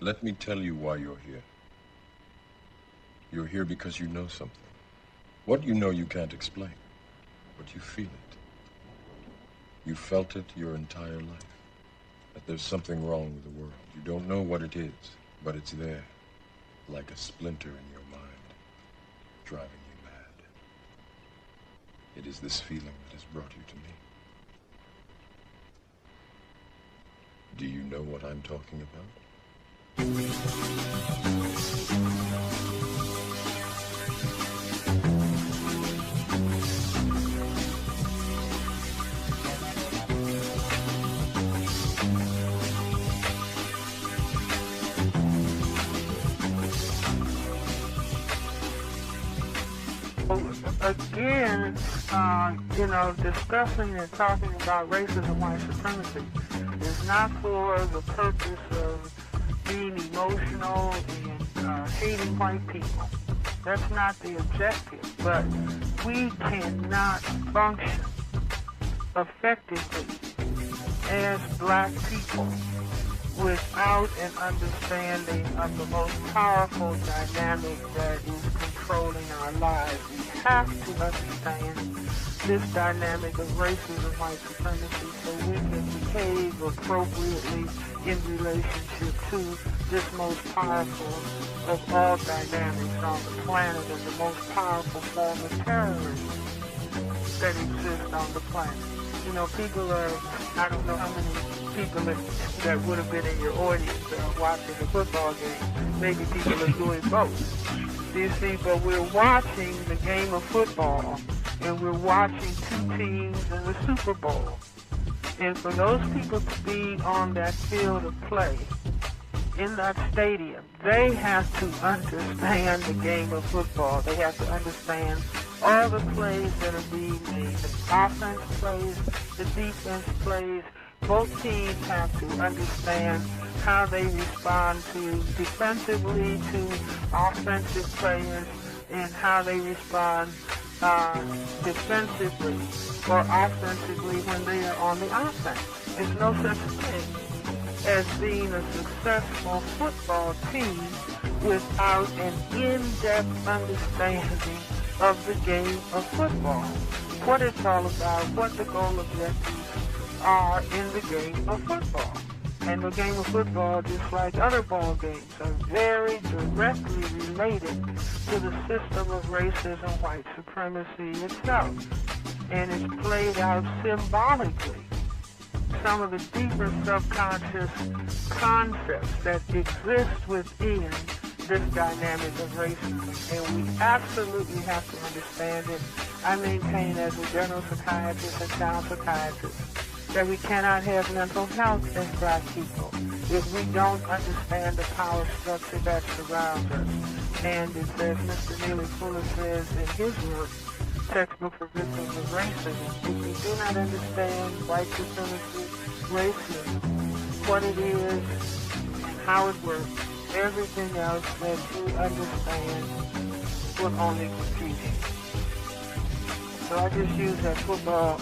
Let me tell you why you're here. You're here because you know something. What you know you can't explain, but you feel it. You felt it your entire life, that there's something wrong with the world. You don't know what it is, but it's there, like a splinter in your mind, driving you mad. It is this feeling that has brought you to me. Do you know what I'm talking about? Again, discussing and talking about racism, white supremacy is not for the purpose of being emotional and hating white people. That's not the objective. But we cannot function effectively as black people without an understanding of the most powerful dynamic that is controlling our lives. We have to understand this dynamic of racism, white supremacy, so we can behave appropriately in relationship to this most powerful of all dynamics on the planet and the most powerful form of terrorism that exists on the planet. People are, I don't know how many people that would have been in your audience watching the football game. Maybe people are doing both. You see, but we're watching the game of football, and we're watching two teams in the Super Bowl. And for those people to be on that field of play, in that stadium, they have to understand the game of football. They have to understand all the plays that are being made. The offense plays, the defense plays. Both teams have to understand how they respond to defensively to offensive players and how they respond defensively or offensively when they are on the offense. There's no such thing as being a successful football team without an in-depth understanding of the game of football, what it's all about, what the goal objectives are in the game of football. And the game of football, just like other ball games, are very directly related to the system of racism, white supremacy itself. And it's played out symbolically. Some of the deeper subconscious concepts that exist within this dynamic of racism, and we absolutely have to understand it. I maintain as a general psychiatrist and child psychiatrist that we cannot have mental health as black people if we don't understand the power structure that surrounds us. And it's as Mr. Neely Fuller says in his work, Textbook for Victims of Racism, if we do not understand white supremacy, racism, what it is, and how it works, everything else that you understand will only confuse you. So I just use that football,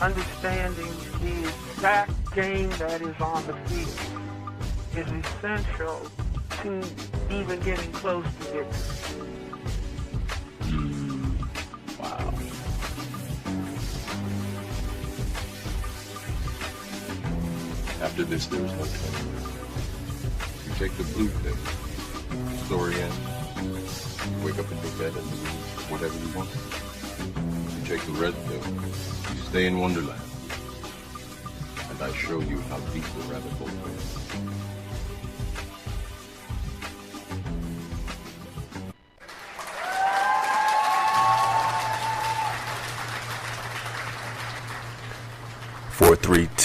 understanding the exact game that is on the field is essential to even getting close to victory. Wow. After this, there is no turning back. You take the blue pill, story ends. You wake up in your bed and do whatever you want. You take the red pill, you stay in Wonderland. And I show you how deep the rabbit hole goes.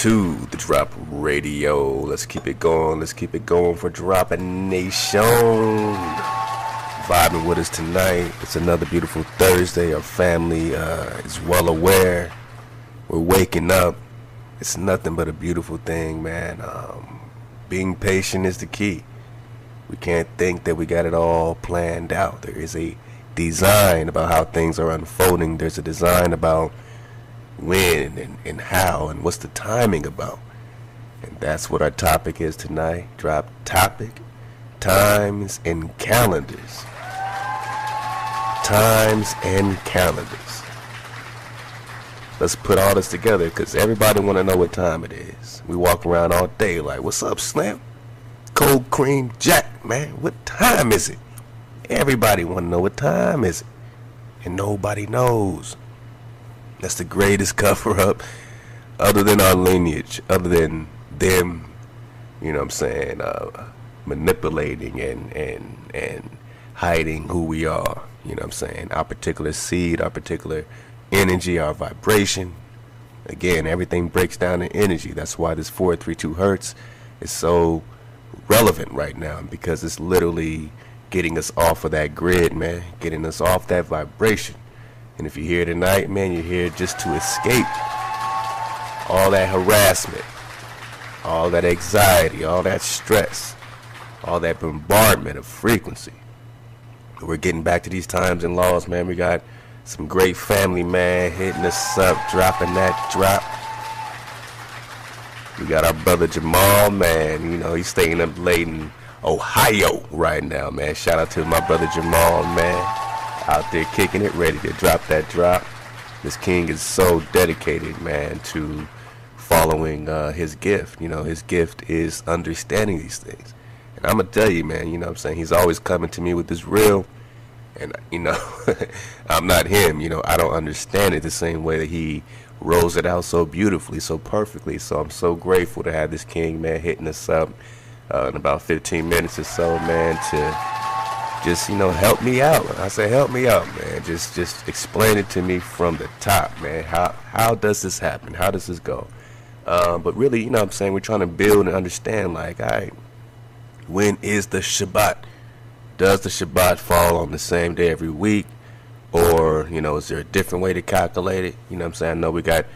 The Drop Radio. Let's keep it going. Let's keep it going for Drop Nation. Vibing with us tonight. It's another beautiful Thursday. Our family is well aware. We're waking up. It's nothing but a beautiful thing, man. Being patient is the key. We can't think that we got it all planned out. There is a design about how things are unfolding. There's a design about when and how and what's the timing about. And that's what our topic is tonight. Drop topic, times and calendars. Times and calendars. Let's put all this together because everybody want to know what time it is. We walk around all day like, what's up, Slim? Cold cream Jack, man. What time is it? Everybody want to know what time is it. And nobody knows. That's the greatest cover-up other than our lineage, other than them, you know what I'm saying, manipulating and hiding who we are, you know what I'm saying, our particular seed, our particular energy, our vibration. Again, everything breaks down in energy. That's why this 432 hertz is so relevant right now, because it's literally getting us off of that grid, man, getting us off that vibration. And if you're here tonight, man, you're here just to escape all that harassment, all that anxiety, all that stress, all that bombardment of frequency. We're getting back to these times and laws, man. We got some great family, man, hitting us up, dropping that drop. We got our brother Jamal, man. You know, he's staying up late in Ohio right now, man. Shout out to my brother Jamal, man. Out there kicking it, ready to drop that drop. This king is so dedicated, man, to following his gift. You know, his gift is understanding these things. And I'm going to tell you, man, you know what I'm saying, he's always coming to me with this real. And, you know, I'm not him. You know, I don't understand it the same way that he rolls it out so beautifully, so perfectly. So I'm so grateful to have this king, man, hitting us up in about 15 minutes or so, man, to just, you know, help me out. I say help me out, man. Just explain it to me from the top, man. How does this happen? How does this go? But really, you know what I'm saying, we're trying to build and understand, like, all right, when is the Shabbat? Does the Shabbat fall on the same day every week? Or, you know, is there a different way to calculate it? You know what I'm saying? I know we got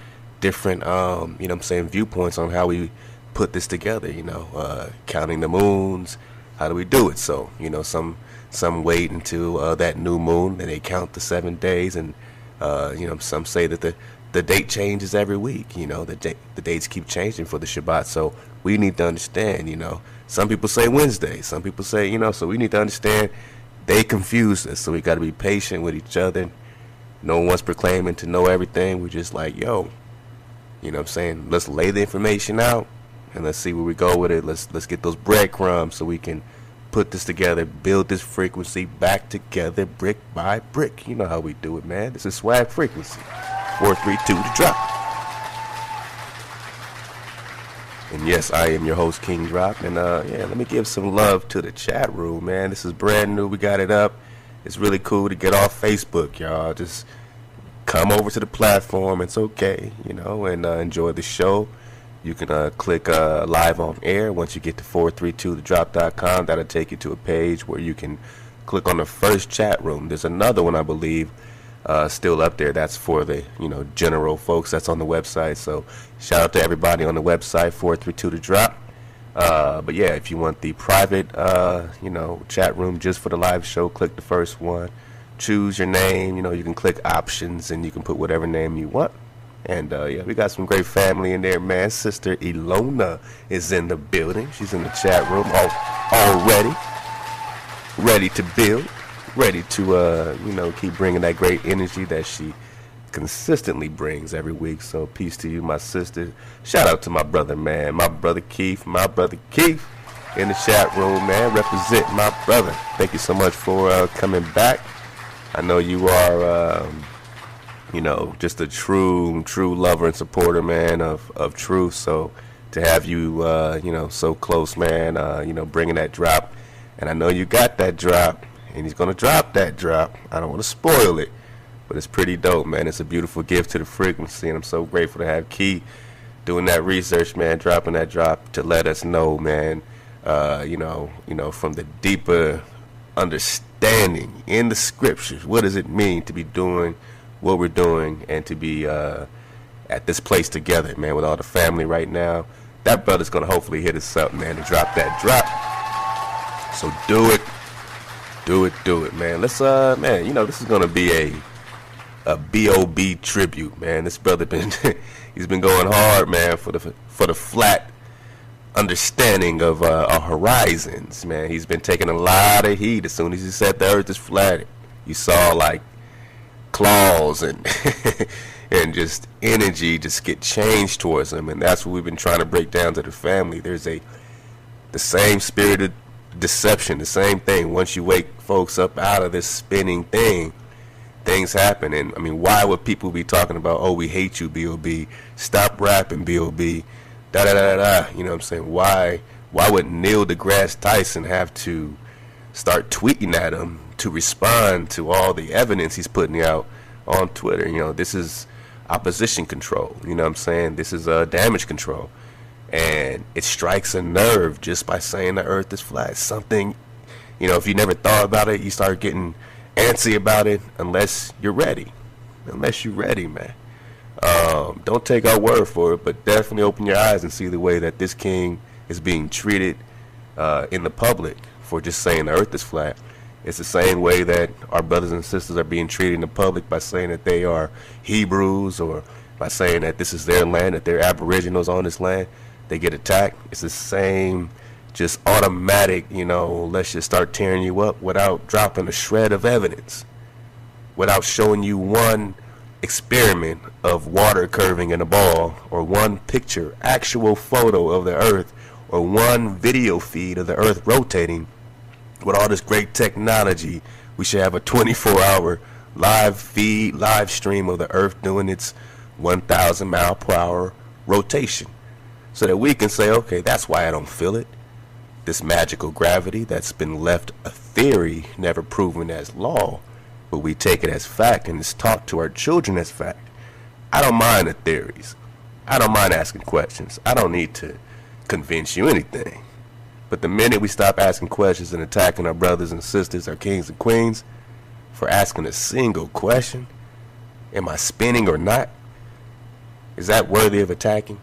different, you know what I'm saying, viewpoints on how we put this together, you know, counting the moons. How do we do it? So, you know, some wait until that new moon and they count the 7 days, and you know, some say that the date changes every week. You know, the dates keep changing for the Shabbat. So we need to understand, you know, some people say Wednesday, some people say, you know, so we need to understand they confuse us. So we got to be patient with each other. No one's proclaiming to know everything. We're just like, yo, you know what I'm saying, let's lay the information out and let's see where we go with it. Let's get those breadcrumbs so we can put this together, build this frequency back together, brick by brick. You know how we do it, man. This is swag frequency. 432 to drop. And yes, I am your host, Kingdrop. And yeah, let me give some love to the chat room, man. This is brand new. We got it up. It's really cool to get off Facebook, y'all. Just come over to the platform. It's okay, you know, and enjoy the show. You can click live on air. Once you get to 432thedrop.com, that'll take you to a page where you can click on the first chat room. There's another one, I believe, still up there. That's for the, you know, general folks. That's on the website. So shout out to everybody on the website, 432thedrop. But yeah, if you want the private, you know, chat room just for the live show, click the first one. Choose your name. You know, you can click options and you can put whatever name you want. And yeah, we got some great family in there, man. Sister Ilona is in the building. She's in the chat room already, ready to build, ready to you know, keep bringing that great energy that she consistently brings every week. So peace to you, my sister. Shout out to my brother, man, my brother Keith in the chat room, man. Represent my brother. Thank you so much for coming back. I know you are you know, just a true lover and supporter, man, of truth. So to have you, you know, so close, man, you know, bringing that drop. And I know you got that drop, and he's going to drop that drop. I don't want to spoil it, but it's pretty dope, man. It's a beautiful gift to the frequency, and I'm so grateful to have Key doing that research, man, dropping that drop to let us know, man, you know, from the deeper understanding in the scriptures, what does it mean to be doing what we're doing and to be at this place together, man, with all the family right now. That brother's gonna hopefully hit us up, man, to drop that drop. So do it, man. Let's man, you know, this is gonna be a B.O.B. tribute, man. This brother he's been going hard, man, for the flat understanding of our horizons, man. He's been taking a lot of heat as soon as he said the earth is flat. You saw like claws and and just energy just get changed towards him, and that's what we've been trying to break down to the family. There's the same spirit of deception, the same thing. Once you wake folks up out of this spinning thing, things happen. And I mean, why would people be talking about, oh, we hate you, B.O.B., stop rapping, B.O.B., da da da da, you know what I'm saying? Why would Neil deGrasse Tyson have to start tweeting at him to respond to all the evidence he's putting out on Twitter? You know, this is opposition control, you know what I'm saying? This is damage control. And it strikes a nerve just by saying the earth is flat. Something, you know, if you never thought about it, you start getting antsy about it unless you're ready. Unless you're ready, man. Don't take our word for it, but definitely open your eyes and see the way that this king is being treated in the public for just saying the earth is flat. It's the same way that our brothers and sisters are being treated in the public by saying that they are Hebrews, or by saying that this is their land, that they're aboriginals on this land. They get attacked. It's the same, just automatic, you know, let's just start tearing you up without dropping a shred of evidence, without showing you one experiment of water curving in a ball, or one picture, actual photo of the earth, or one video feed of the earth rotating. With all this great technology, we should have a 24-hour live feed, live stream of the earth doing its 1,000 mile per hour rotation, so that we can say, okay, that's why I don't feel it. This magical gravity that's been left a theory, never proven as law, but we take it as fact, and it's taught to our children as fact. I don't mind the theories. I don't mind asking questions. I don't need to convince you anything. But the minute we stop asking questions and attacking our brothers and sisters, our kings and queens, for asking a single question, am I spinning or not? Is that worthy of attacking?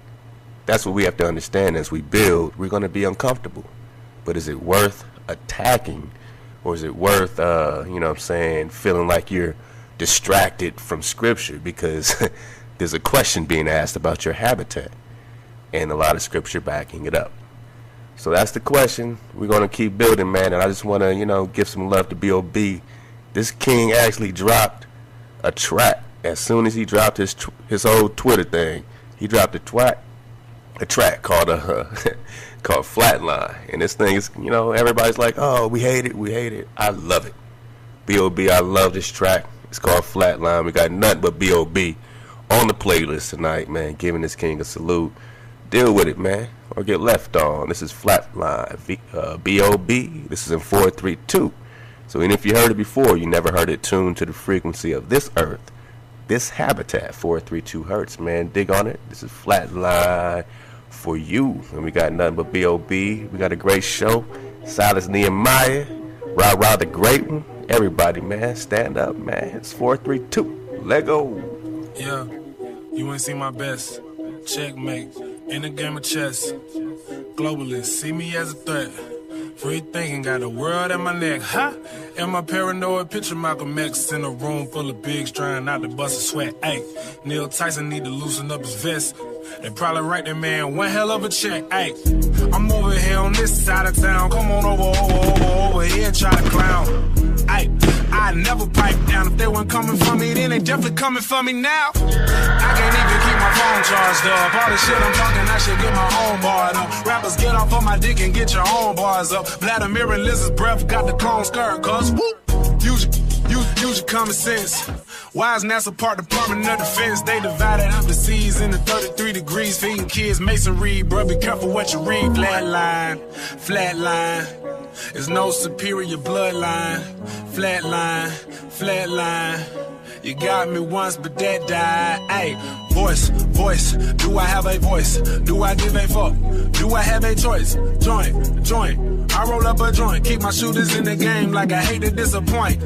That's what we have to understand. As we build, we're going to be uncomfortable. But is it worth attacking? Or is it worth, you know what I'm saying, feeling like you're distracted from scripture because there's a question being asked about your habitat, and a lot of scripture backing it up? So that's the question. We're going to keep building, man. And I just want to, you know, give some love to B.O.B. This king actually dropped a track. As soon as he dropped his old Twitter thing, he dropped a track called called Flatline. And this thing is, you know, everybody's like, oh, we hate it. I love it. B.O.B., I love this track. It's called Flatline. We got nothing but B.O.B. on the playlist tonight, man, giving this king a salute. Deal with it, man, or get left on. This is Flatline, B.O.B. This is in 432. So even if you heard it before, you never heard it tuned to the frequency of this earth, this habitat, 432 hertz, man. Dig on it. This is Flatline for you. And we got nothing but B.O.B. We got a great show. Silas Nehemiah, Ra the Great One. Everybody, man, stand up, man. It's 432. Let go. Yeah, you ain't seen my best. Checkmate. In a game of chess, globalists see me as a threat. Free thinking, got the world at my neck, huh? And my paranoid picture Malcolm X in a room full of bigs trying not to bust a sweat. Ayy, Neil Tyson need to loosen up his vest. They probably write that man one hell of a check. Ayy, I'm over here on this side of town. Come on over here and try to clown. Ayy, I never pipe down. If they weren't coming for me, then they definitely coming for me now. I can't even keep my phone charged up. All the shit I'm talking, I should get my own bar up. Rappers, get off of my dick and get your own bars up. Vladimir and Liz's breath got the clone skirt, cuz whoop. Use your common sense. Why is NASA part Department of Defense? They divided up the seas into 33 degrees, feeding kids masonry. Bro, be careful what you read. Flatline. There's no superior bloodline. Flatline. You got me once, but that died. Ayy, voice. Do I have a voice? Do I give a fuck? Do I have a choice? Joint. I roll up a joint. Keep my shooters in the game like I hate to disappoint.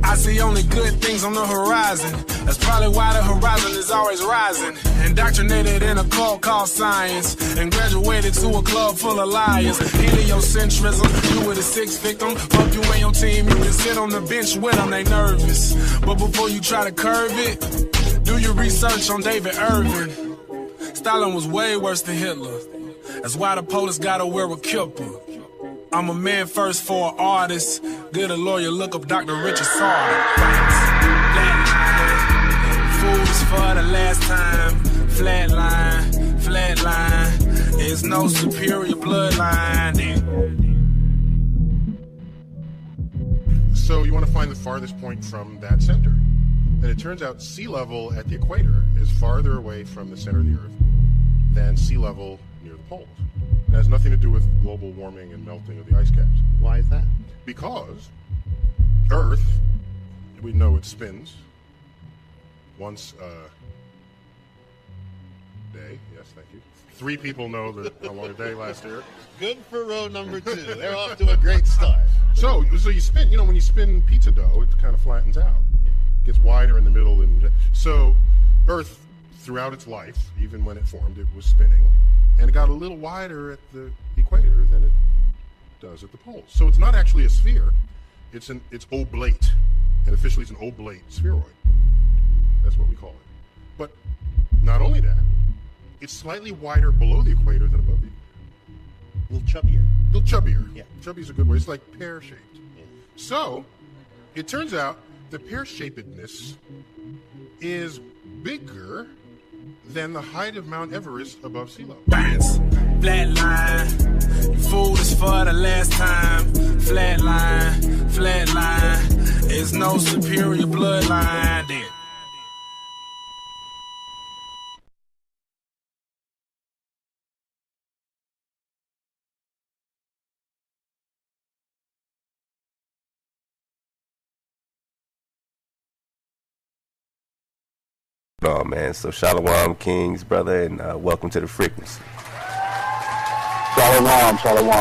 I see only good things on the horizon. That's probably why the horizon is always rising. Indoctrinated in a cult called science, and graduated to a club full of liars. Heliocentrism, you were the sixth victim. Fuck you and your team, you can sit on the bench with them, they nervous. But before you try to curve it, do your research on David Irving. Stalin was way worse than Hitler. That's why the police gotta wear a kipper. I'm a man first for an artist. Get a lawyer, look up Dr. Richard Sartre. Food is for the last time. Flatline, flatline. There's no superior bloodline. So you want to find the farthest point from that center. And it turns out sea level at the equator is farther away from the center of the Earth than sea level near the poles. It has nothing to do with global warming and melting of the ice caps. Why is that? Because Earth, we know it spins once a day. Yes, thank you. 3 people know how long a day lasts here. Good for row number 2. They're off to a great start. So you spin, when you spin pizza dough, it kind of flattens out. It gets wider in the middle. And so Earth, throughout its life, even when it formed, it was spinning. And it got a little wider at the equator than it does at the poles. So it's not actually a sphere. It's oblate. And officially it's an oblate spheroid. That's what we call it. But not only that, it's slightly wider below the equator than above the equator. A little chubbier. A little chubbier. Yeah. Chubby is a good word. It's like pear-shaped. Yeah. So it turns out the pear-shapedness is bigger than the height of Mount Everest above sea level. Flatline, food is for the last time. Flatline, flatline. There's no superior bloodline there. Oh man, so Shalom Kings, brother, and welcome to the frequency. Shalom,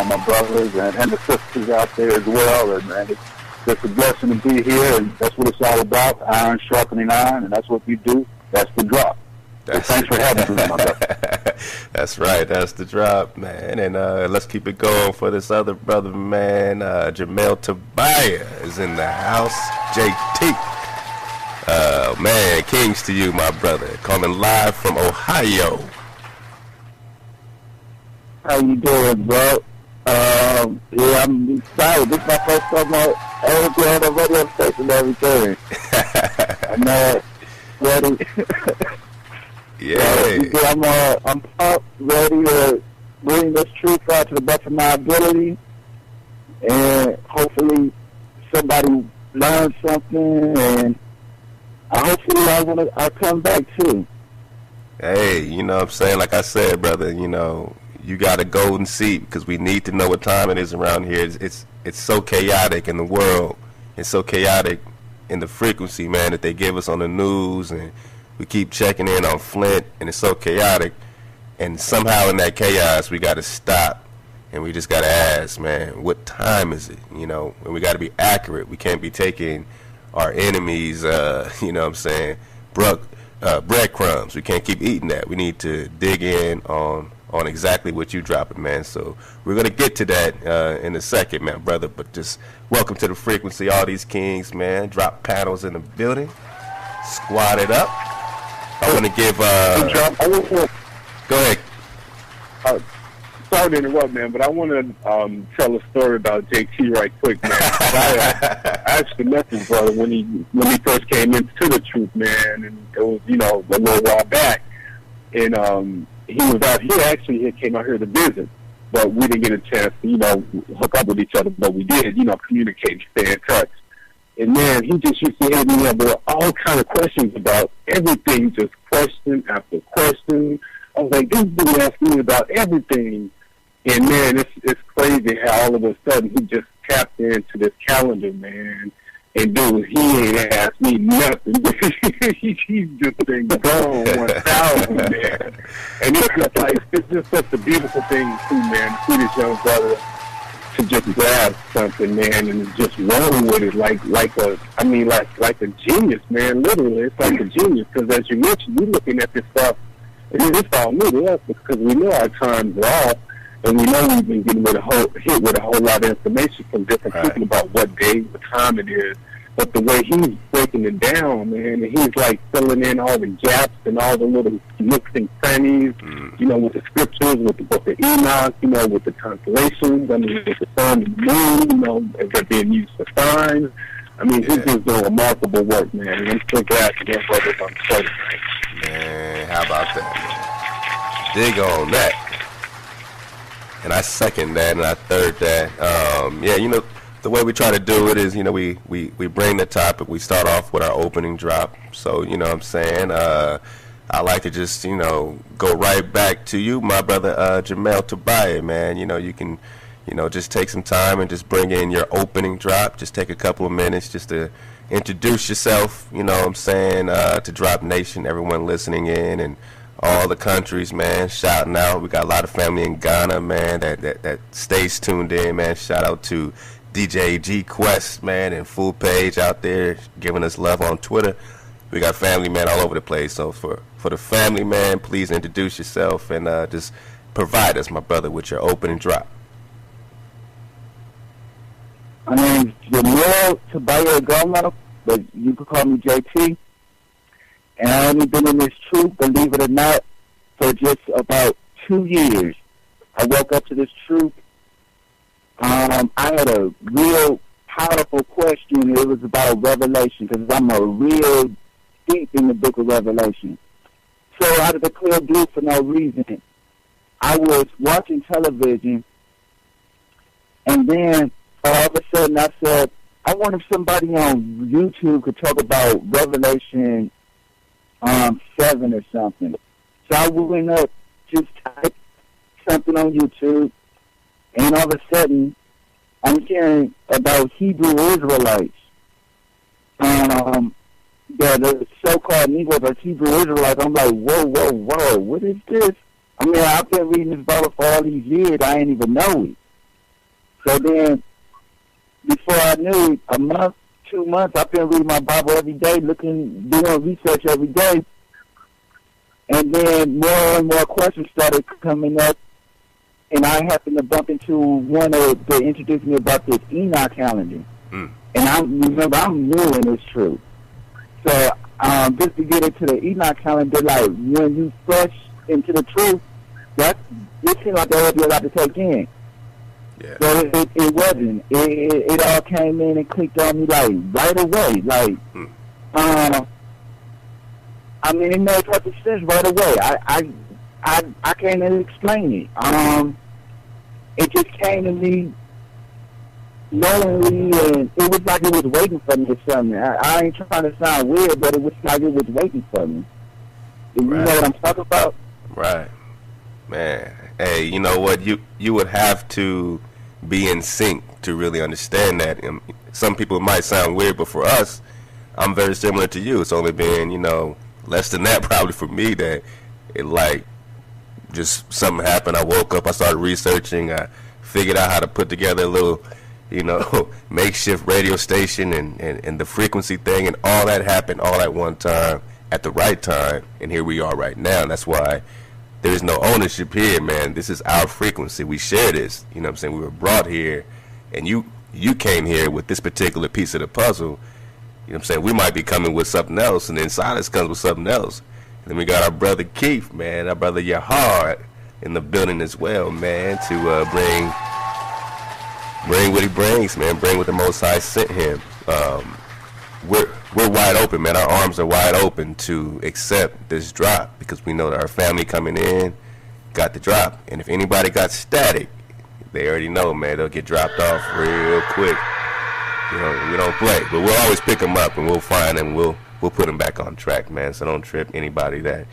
my brothers and the sisters out there as well. And man, it's just a blessing to be here, and that's what it's all about, iron sharpening iron, and that's what we do. That's the drop. So thanks for having me, my brother. That's right, that's the drop, man. And let's keep it going for this other brother, man. Jamel Tobiah is in the house. JT. Man, kings to you, my brother. Calling live from Ohio. How you doing, bro? Yeah, I'm excited. This is my first time on the radio station and everything. I'm ready. Yeah. I'm up, ready to bring this truth out to the best of my ability, and hopefully somebody learns something, and hopefully I'll come back too. Hey, you know what I'm saying? Like I said, brother, you got a golden seat because we need to know what time it is around here. It's so chaotic in the world. It's so chaotic in the frequency, man, that they give us on the news, and we keep checking in on Flint, and it's so chaotic. And somehow in that chaos, we got to stop, and we just got to ask, man, what time is it? And we got to be accurate. We can't be taking our enemies, breadcrumbs. We can't keep eating that. We need to dig in on exactly what you dropping, man. So we're going to get to that in a second, man, brother. But just welcome to the frequency, all these kings, man. Drop panels in the building. Squat it up. I want to give... Go ahead. Sorry to interrupt, man, but I want to tell a story about JT right quick, man. I actually met this brother when he first came into the truth, man, and it was, a little while back. And he was out here, actually, he came out here to visit, but we didn't get a chance to, hook up with each other, but we did, communicate, stay in touch. And man, he just used to hit me up with all kind of questions about everything, just question after question. I was like, this dude asking me about everything. And man, it's crazy how all of a sudden he just tapped into this calendar, man. And dude, he ain't asked me nothing. He's just been gone 1,000, man. And it's just such a beautiful thing too, man. To see this young brother to just grab something, man, and just run with it like a genius, man. Literally, it's like a genius. Because as you mentioned, you're looking at this stuff, and it's all new to us because we know our times are off. And we know we've been getting hit with a whole lot of information from different people about what day, what time it is. But the way he's breaking it down, man, he's like filling in all the gaps and all the little nooks and crannies, you know, with the scriptures, with the book of Enoch, you know, with the constellations, I mean, with the sun and the moon, you know, as they're being used for signs. I mean, he's just doing remarkable work, man. And I'm so glad to get brothers on the show tonight. Man, how about that, man? Dig on that. And I second that, and I third that. Yeah, you know, the way we try to do it is, you know, we bring the topic. We start off with our opening drop. So, you know what I'm saying? I like to just, you know, go right back to you, my brother Jamel Tobiah, man. You know, you can, you know, just take some time and just bring in your opening drop. Just take a couple of minutes just to introduce yourself, you know what I'm saying, to Drop Nation, everyone listening in, and all the countries, man, shouting out. We got a lot of family in Ghana, man, that stays tuned in, man. Shout out to DJ G Quest, man, and Full Page out there giving us love on Twitter. We got family, man, all over the place. So for the family, man, please introduce yourself and just provide us, my brother, with your opening drop. My name's Jamel Tobiah Goma, but you can call me JT. And I only been in this truth, believe it or not, for just about 2 years. I woke up to this truth. I had a real powerful question. It was about Revelation, because I'm a real deep in the book of Revelation. So out of the clear blue for no reason, I was watching television, and then all of a sudden I said, I wonder if somebody on YouTube could talk about Revelation 7 or something. So I went up, just typed something on YouTube, and all of a sudden I'm hearing about Hebrew Israelites. The so-called Negroes are Hebrew Israelites. I'm like, whoa, what is this? I mean, I've been reading this Bible for all these years. I ain't even know it. So then, before I knew it, a month, 2 months, I've been reading my Bible every day, doing research every day. And then more and more questions started coming up, and I happened to bump into one that introduced me about this Enoch calendar. And I'm new in this truth. So just to get into the Enoch calendar, like when you fresh into the truth, it seemed like there would be a lot to take in. Yeah. But it wasn't. It all came in and clicked on me like right away. Like, I mean, it made perfect sense right away. I can't even explain it. It just came to me knowingly, and it was like it was waiting for me or something. I ain't trying to sound weird, but it was like it was waiting for me. You know what I'm talking about? Right. Man, hey, you know what? You would have to be in sync to really understand that. And some people might sound weird, but for us, I'm very similar to you. It's only been, you know, less than that probably for me that it like just something happened. I woke up, I started researching, I figured out how to put together a little, you know, makeshift radio station and the frequency thing, and all that happened all at one time at the right time, and here we are right now. And that's why there's no ownership here, man. This is our frequency. We share this. You know what I'm saying? We were brought here, and you came here with this particular piece of the puzzle. You know what I'm saying? We might be coming with something else, and then Silas comes with something else. And then we got our brother Keith, man, our brother Yahar in the building as well, man, to bring what he brings, man. Bring what the Most High sent him. We're wide open, man. Our arms are wide open to accept this drop because we know that our family coming in got the drop. And if anybody got static, they already know, man. They'll get dropped off real quick. You know, we don't play, but we'll always pick them up and we'll find them. We'll put them back on track, man. So don't trip. Anybody that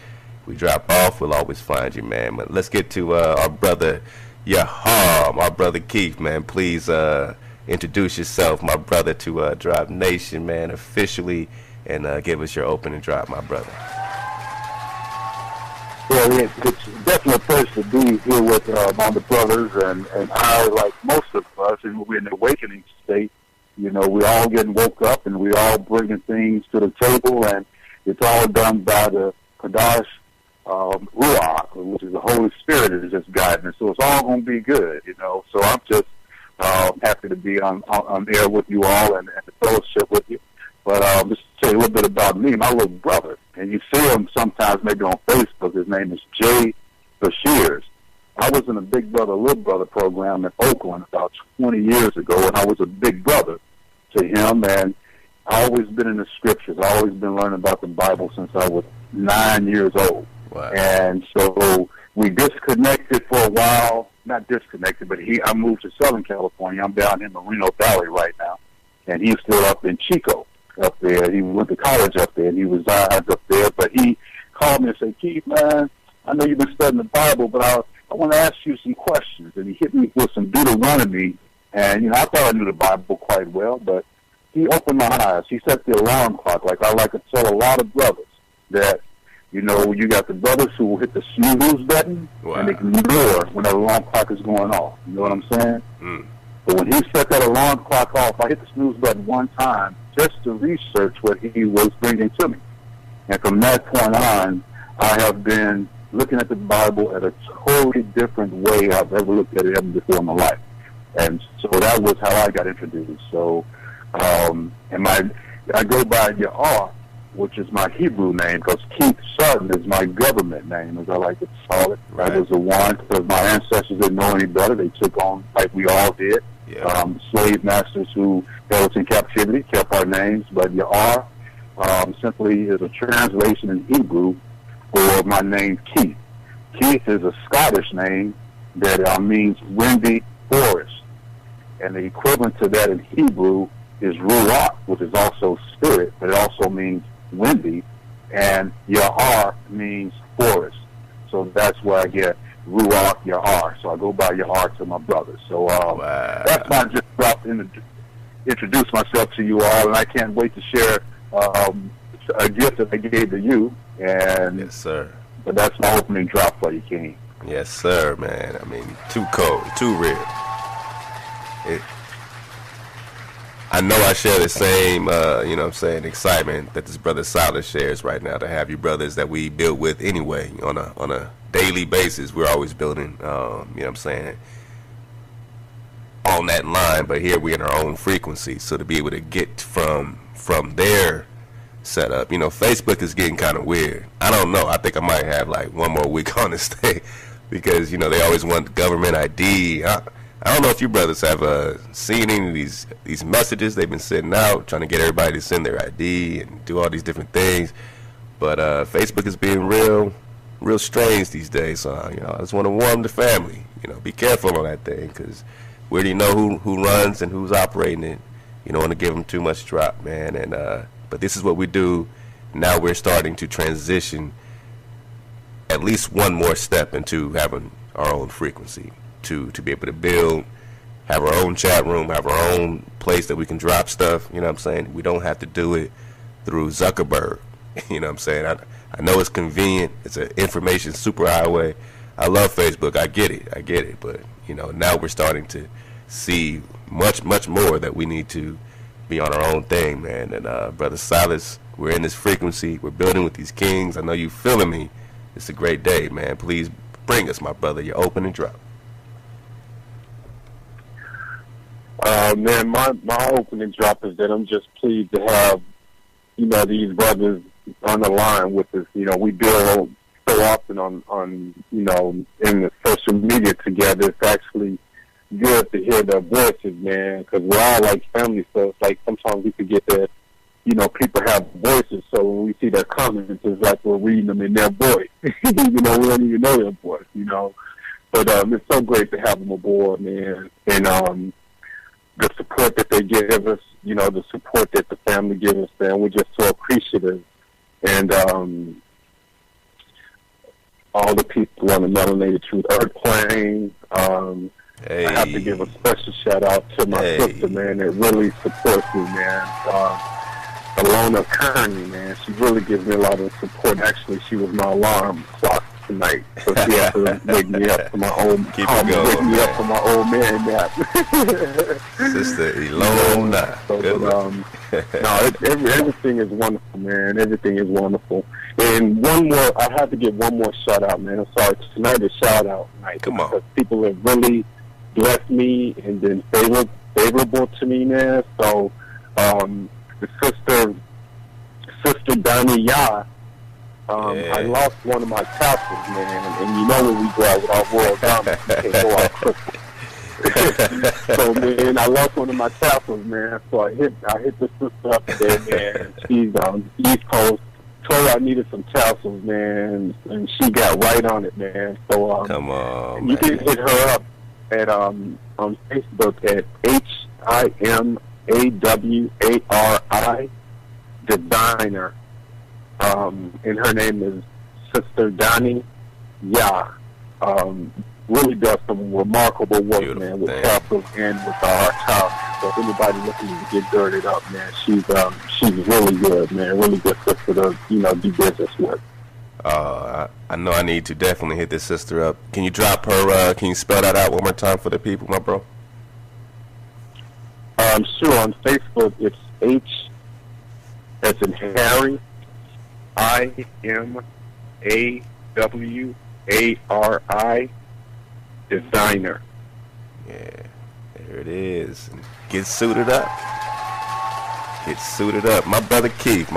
we drop off, we'll always find you, man. But let's get to our brother Yahar, my brother Keith, man. Please introduce yourself, my brother, to Drop Nation, man, officially, and give us your opening drop, my brother. Well, it's definitely a pleasure to be here with my brothers, and I, like most of us, and we're in the awakening state. You know, we all getting woke up, and we all bringing things to the table, and it's all done by the Kadash Ruach, which is the Holy Spirit that is just guiding us. So it's all going to be good, you know. So I'm just happy to be on air with you all and to fellowship with you. But just to tell you a little bit about me, my little brother, and you see him sometimes maybe on Facebook. His name is Jay Bashirs. I was in a Big Brother, Little Brother program in Oakland about 20 years ago, and I was a big brother to him, and I've always been in the scriptures. I've always been learning about the Bible since I was 9 years old. Wow. And so we disconnected for a while. Not disconnected, but I moved to Southern California. I'm down in Moreno Valley right now, and he's still up in Chico up there. He went to college up there, and he resides up there. But he called me and said, Keith, man, I know you've been studying the Bible, but I want to ask you some questions. And he hit me with some Deuteronomy. And, you know, I thought I knew the Bible quite well, but he opened my eyes. He set the alarm clock. Like I like to tell a lot of brothers that, you know, you got the brothers who will hit the snooze button and ignore when the alarm clock is going off. You know what I'm saying? Mm. But when he set that alarm clock off, I hit the snooze button one time just to research what he was bringing to me. And from that point on, I have been looking at the Bible at a totally different way I've ever looked at it ever before in my life. And so that was how I got introduced. So, and I go by Ya'ar, which is my Hebrew name, because Keith Sutton is my government name, as I like to call it. Right. That was the one, because my ancestors didn't know any better. They took on, like we all did, slave masters who held us in captivity, kept our names. But Ya'ar simply is a translation in Hebrew for my name, Keith. Keith is a Scottish name that means windy forest. And the equivalent to that in Hebrew is ruach, which is also spirit, but it also means windy, and Ya'ar means forest. So that's where I get ruach Ya'ar. So I go by Ya'ar to my brothers. So that's why I just dropped in to introduce myself to you all, and I can't wait to share a gift that I gave to you. And yes, sir. But that's my opening drop for you, King. Yes, sir, man. I mean, too cold, too real. I know I share the same, you know what I'm saying, excitement that this brother Silas shares right now, to have you brothers that we build with anyway on a daily basis. We're always building, you know what I'm saying, on that line, but here we're in our own frequency. So to be able to get from their setup, you know, Facebook is getting kind of weird. I don't know. I think I might have like one more week on this thing because, you know, they always want government ID. I don't know if you brothers have seen any of these messages they've been sending out, trying to get everybody to send their ID and do all these different things. But Facebook is being real strange these days. So, you know, I just want to warn the family, you know, be careful on that thing, because we already know who runs and who's operating it. You don't want to give them too much drop, man. And but this is what we do. Now we're starting to transition at least one more step into having our own frequency. To be able to build, have our own chat room, have our own place that we can drop stuff, you know what I'm saying? We don't have to do it through Zuckerberg, you know what I'm saying? I know it's convenient, it's an information superhighway. I love Facebook, I get it, but, you know, now we're starting to see much more that we need to be on our own thing, man. And Brother Silas, we're in this frequency, we're building with these kings. I know you feeling me. It's a great day, man. Please bring us, my brother, your open and drop. Man, my opening drop is that I'm just pleased to have, you know, these brothers on the line with us. You know, we build so often on you know, in the social media together. It's actually good to hear their voices, man, because we're all like family. So it's like sometimes we forget that, you know, people have voices. So when we see their comments, it's like we're reading them in their voice. You know, we don't even know their voice, you know. But it's so great to have them aboard, man. And the support that they give us, you know, the support that the family gives us, man, we're just so appreciative. And all the people on the Melanated Truth Earth Plane, I have to give a special shout out to my sister, man, that really supports me, man. Alona Kearney, man, she really gives me a lot of support. Actually, she was my alarm clock tonight, so she had to wake me up for my old up for my old man nap. Sister Ilona. Everything is wonderful, man. Everything is wonderful. And one more, I have to give one more shout out, man. I'm sorry, tonight is shout out night. Come on. Because people have really blessed me and been favorable to me, man. So Sister Donnie Yah. I lost one of my tassels, man, and you know when we go out with our royal garments, we can't go out crooked. So, man, I lost one of my tassels, man. So I hit the sister up there, man. She's on the East Coast. Told her I needed some tassels, man, and she got right on it, man. So come on, you can hit her up at on Facebook at HIMAWARI Designer. And her name is Sister Donnie Yah. Really does some remarkable work, beautiful, man, with tassels and with our towels. So if anybody looking to get dirted up, man, she's really good, man. Really good sister to, do business with. I know I need to definitely hit this sister up. Can you drop her, can you spell that out one more time for the people, my bro? Sure. On Facebook, it's H as in Harry, IMAWARI Designer. Yeah, there it is. Get suited up. Get suited up. My brother Keith,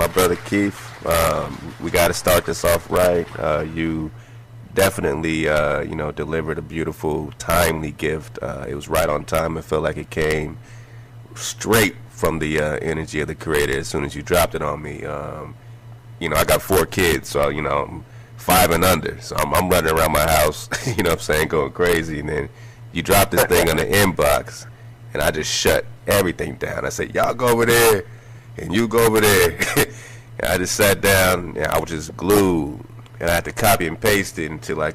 we got to start this off right. You definitely, delivered a beautiful, timely gift. It was right on time. It felt like it came straight from the energy of the Creator as soon as you dropped it on me. I got 4 kids, so, I'm 5 and under. So I'm running around my house, going crazy. And then you drop this thing on the inbox, and I just shut everything down. I said, y'all go over there, and you go over there. And I just sat down, and I was just glued. And I had to copy and paste it into, a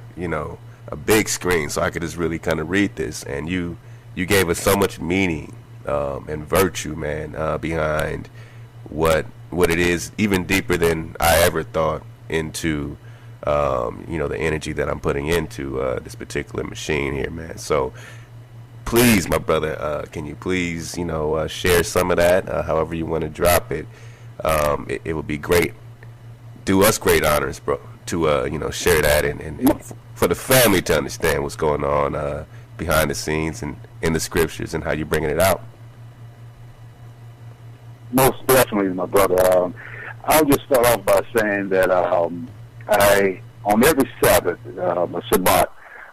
big screen so I could just really kind of read this. And you gave us so much meaning and virtue, man, behind what it is, even deeper than I ever thought into, the energy that I'm putting into this particular machine here, man. So please, my brother, can you please, share some of that, however you want to drop it. It would be great. Do us great honors, bro, to, share that and for the family to understand what's going on behind the scenes and in the scriptures and how you're bringing it out. Most definitely, my brother. I'll just start off by saying that I, on every Sabbath, Shabbat,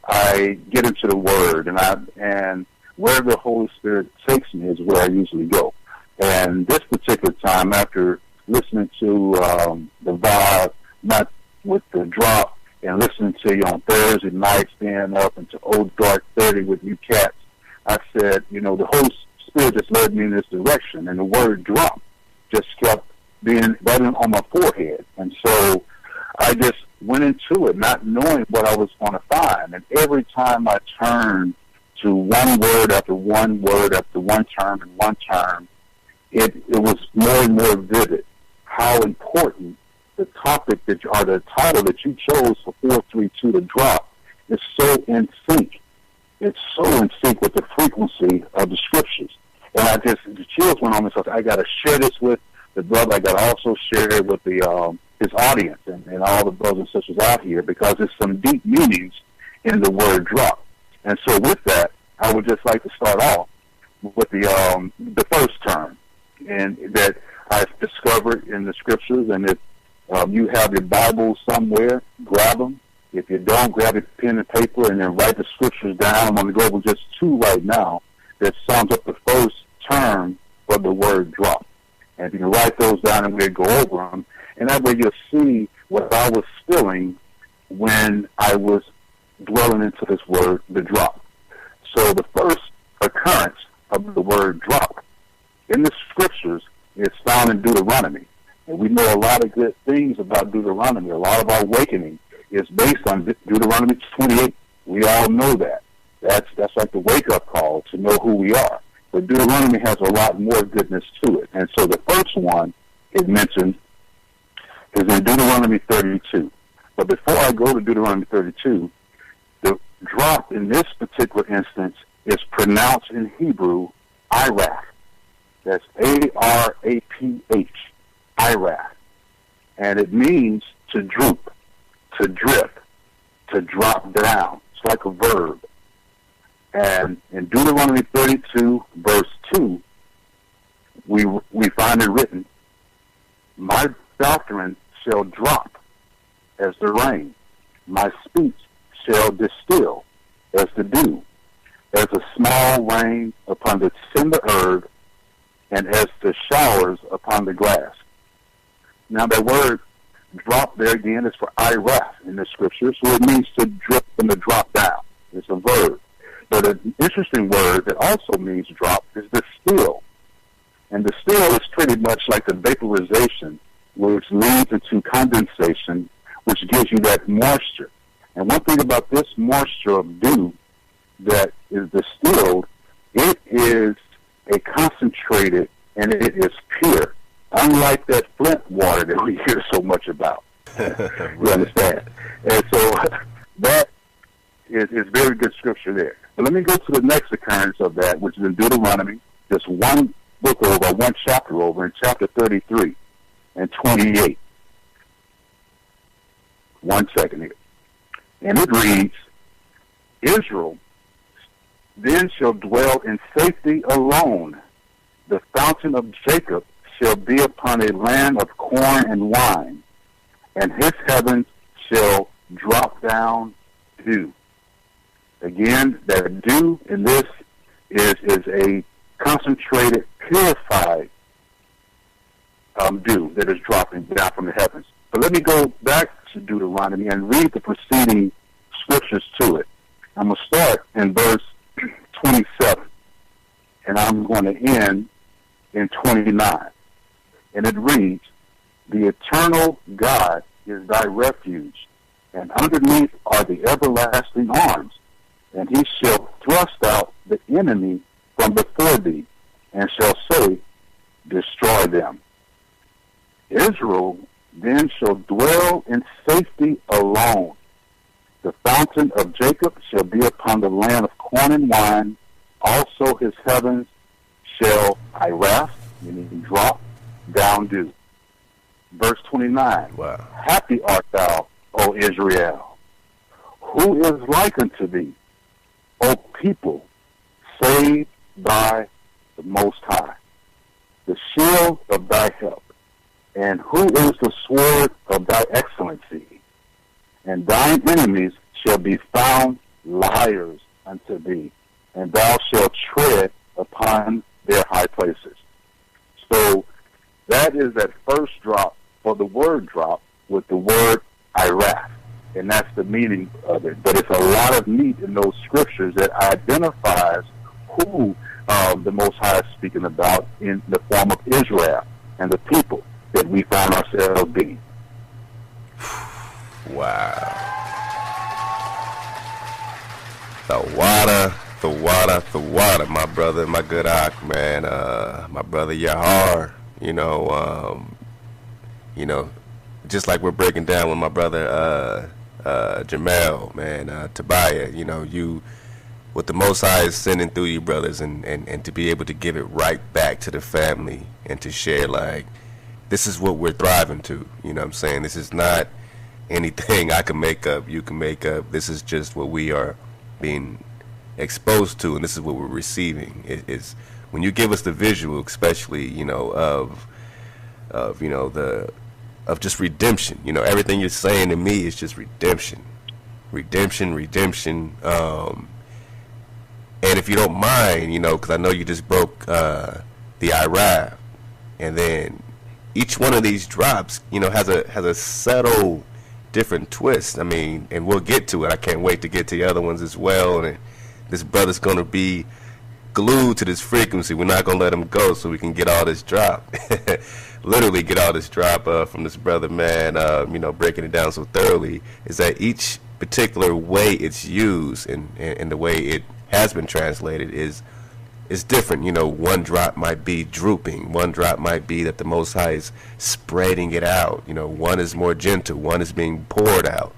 I get into the Word, and where the Holy Spirit takes me is where I usually go. And this particular time, after listening to the vibe, not with the drop, and listening to you on Thursday nights, staying up into Old Dark 30 with you cats, I said, the Holy Spirit just led me in this direction, and the word drop just kept being right on my forehead. And so I just went into it not knowing what I was going to find. And every time I turned to one word after one word after one term and one term, it was more and more vivid how important the topic or the title that you chose for 432 to drop is so in sync. It's so in sync with the frequency of the scriptures. And the chills went on me, so I got to share this with the brother. I got to also share it with his audience and all the brothers and sisters out here, because there's some deep meanings in the word drop. And so with that, I would just like to start off with the first term, and that I've discovered in the scriptures. And if you have your Bible somewhere, grab them. If you don't, grab a pen and paper and then write the scriptures down. I'm going to go over just 2 right now that sums up the first term for the word drop. And you can write those down and we'll go over them. And that way you'll see what I was feeling when I was dwelling into this word, the drop. So the first occurrence of the word drop in the scriptures is found in Deuteronomy. And we know a lot of good things about Deuteronomy. A lot of our awakening is based on Deuteronomy 28. We all know that. That's like the wake-up call to know who we are. But Deuteronomy has a lot more goodness to it. And so the first one it mentioned is in Deuteronomy 32. But before I go to Deuteronomy 32, the drop in this particular instance is pronounced in Hebrew, Irach. That's A-R-A-P-H, Irach. And it means to droop, to drip, to drop down. It's like a verb. And in Deuteronomy 32, verse 2, we find it written, doctrine shall drop as the rain. My speech shall distill as the dew, as a small rain upon the tender herb, and as the showers upon the grass. Now that word drop there again is for iraf in the scripture, so it means to drip and to drop down. It's a verb. But an interesting word that also means drop is distill. And distill is pretty much like the vaporization, which leads into condensation, which gives you that moisture. And one thing about this moisture of dew that is distilled, it is a concentrated and it is pure, unlike that Flint water that we hear so much about. You understand? And so that is very good scripture there. But let me go to the next occurrence of that, which is in Deuteronomy, just one book over, one chapter over, in chapter 33 and 28. 1 second here. And it reads, Israel then shall dwell in safety alone. The fountain of Jacob shall be upon a land of corn and wine, and his heavens shall drop down dew. Again, that dew in this is a concentrated, purified dew that is dropping down from the heavens. But let me go back to Deuteronomy and read the preceding scriptures to it. I'm going to start in verse 27, and I'm going to end in 29. And it reads, The eternal God is thy refuge, and underneath are the everlasting arms, and he shall thrust out the enemy from before thee, and shall say, Destroy them. Israel then shall dwell in safety alone. The fountain of Jacob shall be upon the land of corn and wine. Also his heavens shall iraf, meaning drop, down dew. Verse 29. Wow. Happy art thou, O Israel. Who is like unto thee, O people, saved by the Most High, the shield of thy help, and who is the sword of thy excellency? And thine enemies shall be found liars unto thee, and thou shalt tread upon their high places. So that is that first drop, or the word drop, with the word iraf, and that's the meaning of it. But it's a lot of meat in those scriptures that identifies who the Most High is speaking about in the form of Israel and the people that we find ourselves being. Wow. The water, my brother, my good Ak, man, my brother Yahar, just like we're breaking down with my brother Jamel, man, Tobiah, you, what the Most High is sending through you, brothers, and to be able to give it right back to the family and to share, like, this is what we're thriving to, you know what I'm saying? This is not anything I can make up, you can make up. This is just what we are being exposed to, and this is what we're receiving. It's when you give us the visual, especially, of just redemption. Everything you're saying to me is just redemption. And if you don't mind, because I know you just broke the Iraq, and then each one of these drops, has a subtle different twist. I mean, and we'll get to it. I can't wait to get to the other ones as well. And this brother's going to be glued to this frequency. We're not going to let him go so we can get all this drop. Literally get all this drop from this brother, man, breaking it down so thoroughly, is that each particular way it's used and the way it has been translated is different. One drop might be drooping. One drop might be that the Most High is spreading it out. One is more gentle. One is being poured out.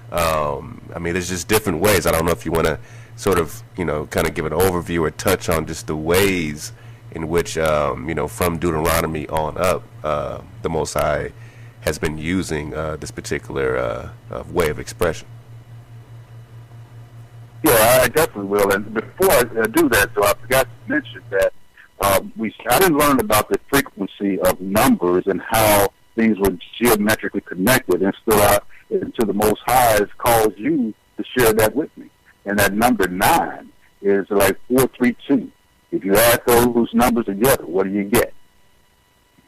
There's just different ways. I don't know if you want to sort of, kind of give an overview or touch on just the ways in which, from Deuteronomy on up, the Most High has been using this particular way of expression. Yeah, I definitely will. And before I do that, though, I forgot to mention that I didn't learn about the frequency of numbers and how things were geometrically connected, and still out into the Most High has called you to share that with me. And that number 9 is like 432. If you add those numbers together, what do you get?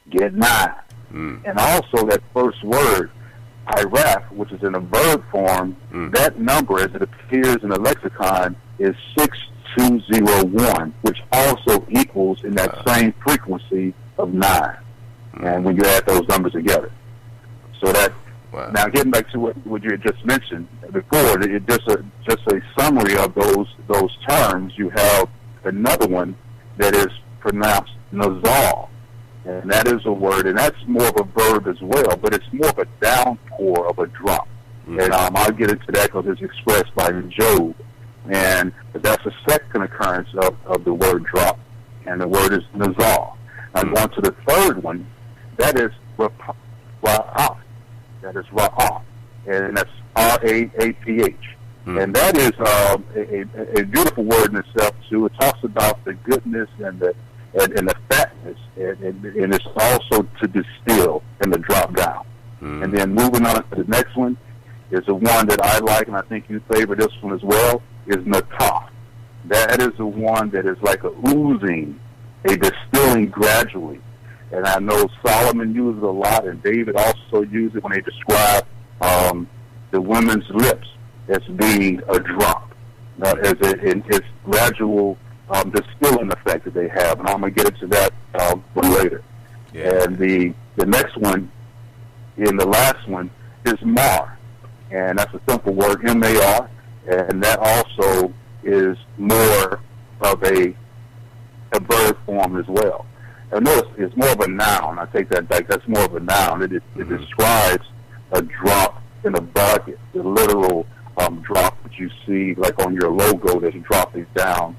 Get 9. And also that first word, iraf, which is in a verb form, that number as it appears in the lexicon is 6201, which also equals in that same frequency of 9. And when you add those numbers together. So that, now getting back to what you had just mentioned before, just a summary of those terms, you have another one that is pronounced nazal. And that is a word, and that's more of a verb as well, but it's more of a downpour of a drop. And I'll get into that because it's expressed by Job. And that's the second occurrence of the word drop, and the word is nazal. I'm going to the third one, that is ra'ah. That is ra'ah, and that's R-A-A-P-H. And that is a beautiful word in itself, too. It talks about the goodness and the fatness, and it's also to distill and to drop down. And then moving on to the next one is the one that I like, and I think you favor this one as well, is nataf. That is the one that is like a oozing, a distilling gradually. And I know Solomon used it a lot, and David also used it when they describe the women's lips as being a drop, as its gradual distilling effect that they have. And I'm going to get into that later. And the next one, and the last one, is mar. And that's a simple word, M-A-R, and that also is more of a verb form as well. And notice it's more of a noun. I take that back. That's more of a noun. It describes a drop in a bucket, the literal drop that you see, like on your logo, that's dropping down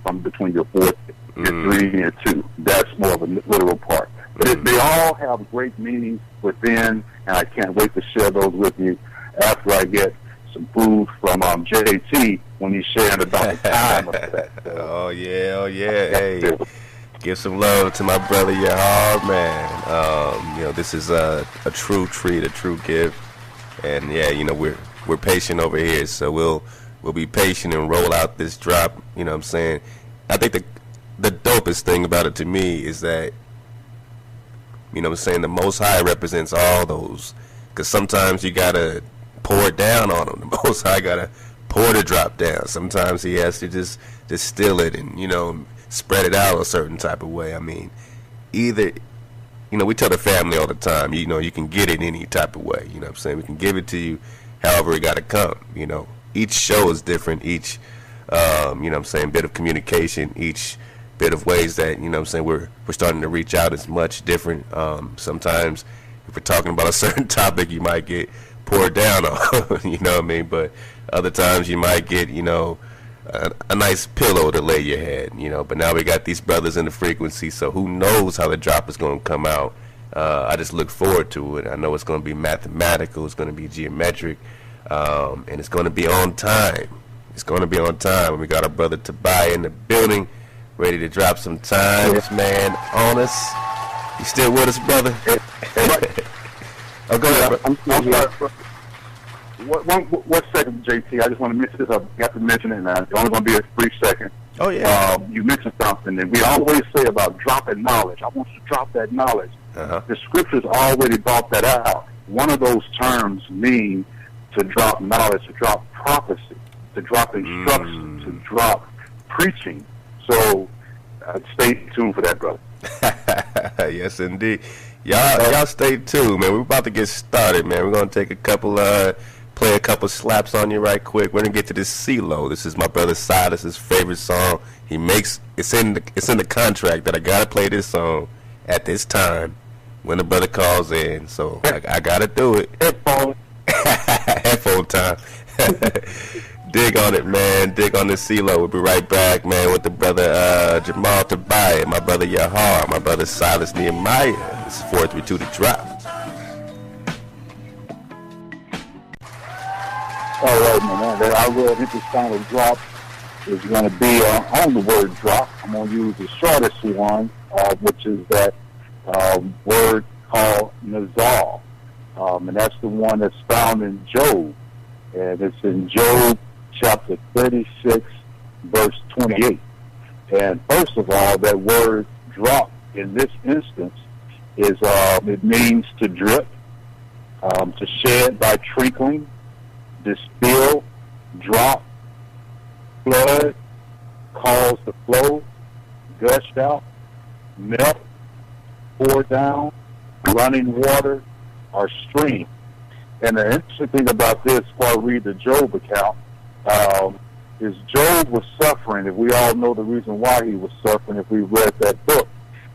from between your 4th, your 3, and your 2. That's more of a literal part. But they all have great meanings within, and I can't wait to share those with you after I get some food from JT when he's sharing about the time of that. So, oh yeah. Hey, give some love to my brother Yahar, man. This is a true treat, a true gift, and we're patient over here, so we'll be patient and roll out this drop. You know what I'm saying? I think the dopest thing about it to me is that, you know what I'm saying, the Most High represents all those, because sometimes you gotta pour it down on him. The Most High gotta pour the drop down. Sometimes he has to just distill it and spread it out a certain type of way. I mean, either, we tell the family all the time, you can get it any type of way. You know what I'm saying? We can give it to you however it got to come. Each show is different. Each, bit of communication, each bit of ways that, we're starting to reach out is much different. Sometimes if we're talking about a certain topic, you might get poured down on, you know what I mean? But other times you might get, a nice pillow to lay your head, but now we got these brothers in the frequency, so who knows how the drop is going to come out. I just look forward to it. I know it's going to be mathematical, it's going to be geometric, and it's going to be on time. It's going to be on time. We got our brother Tobiah in the building, ready to drop some times, man, on us. You still with us, brother? Oh, go ahead, I'm sorry. One second, JT. I just want to mention this. I got to mention it, and it's only going to be a brief second. Oh, yeah. You mentioned something, and we always say about dropping knowledge. I want you to drop that knowledge. The scriptures already brought that out. One of those terms mean to drop knowledge, to drop prophecy, to drop instruction, to drop preaching. So stay tuned for that, brother. Yes, indeed. Y'all stay tuned, man. We're about to get started, man. We're going to take a couple play a couple slaps on you right quick. We're gonna get to this CeeLo. This is my brother Silas's favorite song. He makes it's in the contract that I gotta play this song at this time when the brother calls in. So I gotta do it. Headphone time. Dig on it, man. Dig on the CeeLo. We'll be right back, man, with the brother Jamal Tobiah, my brother Yahar, my brother Silas Nehemiah. This is 432 The Drop. All right, man. Our real final drop is going to be on the word drop. I'm going to use the shortest one, which is that word called Nazal. And that's the one that's found in Job. And it's in Job chapter 36, verse 28. And first of all, that word drop in this instance is, it means to drip, to shed by trickling, distill, drop, flood, cause to flow, gushed out, melt, pour down, running water, or stream. And the interesting thing about this, before I read the Job account, is Job was suffering, and we all know the reason why he was suffering if we read that book.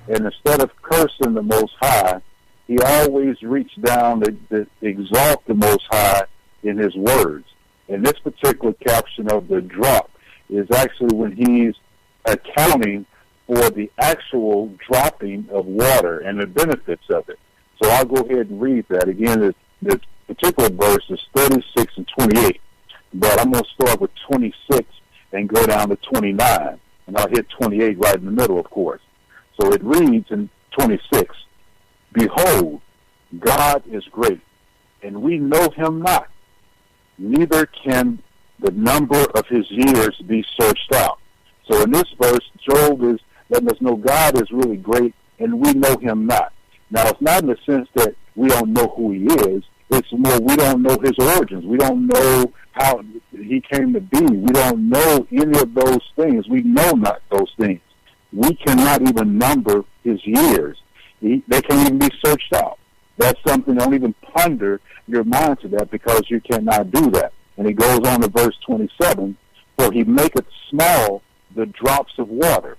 And instead of cursing the Most High, he always reached down to exalt the Most High in his words. And this particular caption of the drop is actually when he's accounting for the actual dropping of water and the benefits of it. So I'll go ahead and read that. Again, this particular verse is 36 and 28. But I'm going to start with 26 and go down to 29. And I'll hit 28 right in the middle, of course. So it reads in 26, Behold, God is great, and we know him not. Neither can the number of his years be searched out. So in this verse, Job is letting us know God is really great, and we know him not. Now, it's not in the sense that we don't know who he is. It's more we don't know his origins. We don't know how he came to be. We don't know any of those things. We know not those things. We cannot even number his years. They can't even be searched out. That's something, don't even ponder your mind to that, because you cannot do that. And he goes on to verse 27, For he maketh small the drops of water.